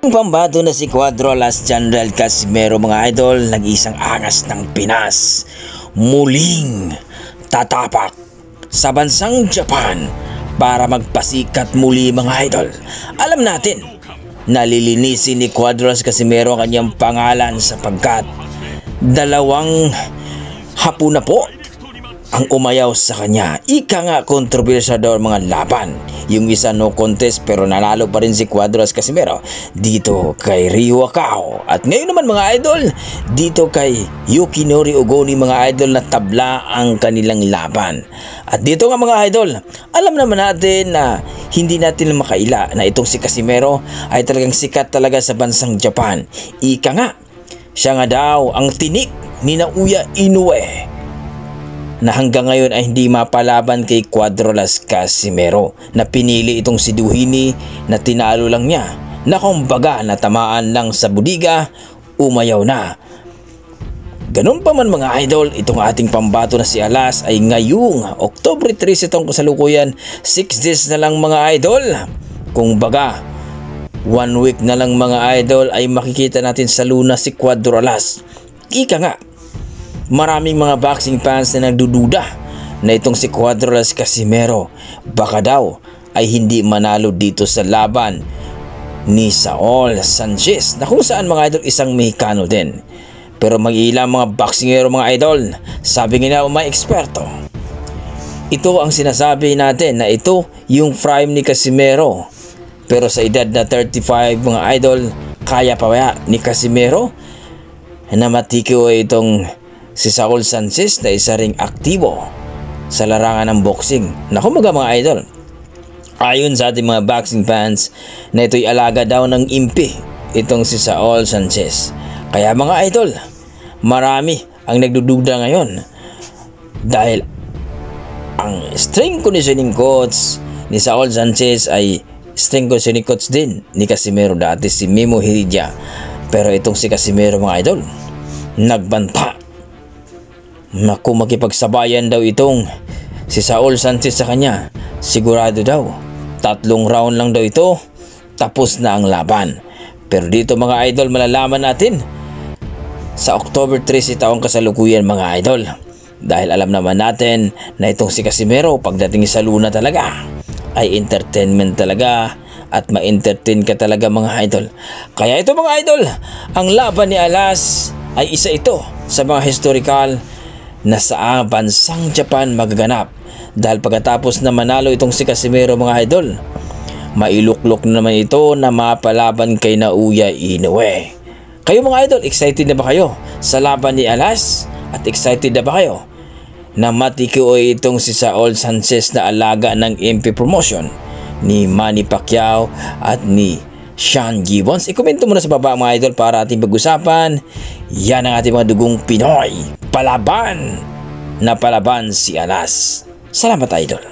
Ang pambato na si Cuadro-Las General Casimero mga idol, nag-isang angas ng Pinas. Muling tatapak sa bansang Japan para magpasikat muli mga idol. Alam natin, nalilinisin ni Cuadro-Las Casimero ang kanyang pangalan sapagkat dalawang hapon na po ang umayaw sa kanya. Ika nga kontrobersyal daw mga laban. Yung isa no contest pero nanalo pa rin si Cuadro-Las Casimero dito kay Ryo Wakao. At ngayon naman mga idol, dito kay Yukinori Ogoni mga idol na tabla ang kanilang laban. At dito nga mga idol, alam naman natin na hindi natin makaila na itong si Casimero ay talagang sikat talaga sa bansang Japan. Ika nga, siya nga daw ang tinik ni Naoya Inoue na hanggang ngayon ay hindi mapalaban kay Cuadro-Las Casimero, na pinili itong si Duhini na tinalo lang niya, na kumbaga natamaan lang sa budiga, umayaw na. Ganun pa man mga idol, itong ating pambato na si Alas ay ngayong October 3 itong kasalukuyan, 6 days na lang mga idol. Kung baga 1 week na lang mga idol ay makikita natin sa Luna si Cuadro-Las. Ika nga, maraming mga boxing fans na nagdududa na itong si Cuadro-Las Casimero baka daw ay hindi manalo dito sa laban ni Saul Sanchez, na kung saan mga idol isang Mexicano din. Pero mag-iilang mga boxingero mga idol, sabi nga mga eksperto, ito ang sinasabi natin na ito yung prime ni Casimero. Pero sa edad na 35 mga idol, kaya pa ba ni Casimero na matiko itong si Saul Sanchez na isa ring aktibo sa larangan ng boxing? Na kumbaga mga idol, ayon sa ating mga boxing fans, na ito'y alaga daw ng impi itong si Saul Sanchez. Kaya mga idol, marami ang nagdududa ngayon dahil ang strength conditioning coach ni Saul Sanchez ay strength conditioning coach din ni Casimero dati, si Memo Heredia. Pero itong si Casimero mga idol, nagbanta na kung makipagsabayan daw itong si Saul Sanchez sa kanya, sigurado daw 3 round lang daw ito, tapos na ang laban. Pero dito mga idol, malalaman natin sa October 3 taong kasalukuyan mga idol, dahil alam naman natin na itong si Casimero pagdating sa Luna talaga ay entertainment talaga at ma-entertain ka talaga mga idol. Kaya ito mga idol, ang laban ni Alas ay isa ito sa mga historical na sa bansang Japan magaganap, dahil pagkatapos na manalo itong si Casimero mga idol, mailuklok na naman ito na mapalaban kay Naoya Inoue. Kayo mga idol, excited na ba kayo sa laban ni Alas? At excited na ba kayo na matiko itong si Saul Sanchez na alaga ng MP promotion ni Manny Pacquiao at ni Sean Gibbons? I-komento mo na sa baba mga idol para ating pag-usapan. Yan ang ating mga dugong Pinoy. Palaban na palaban si Alas. Salamat idol.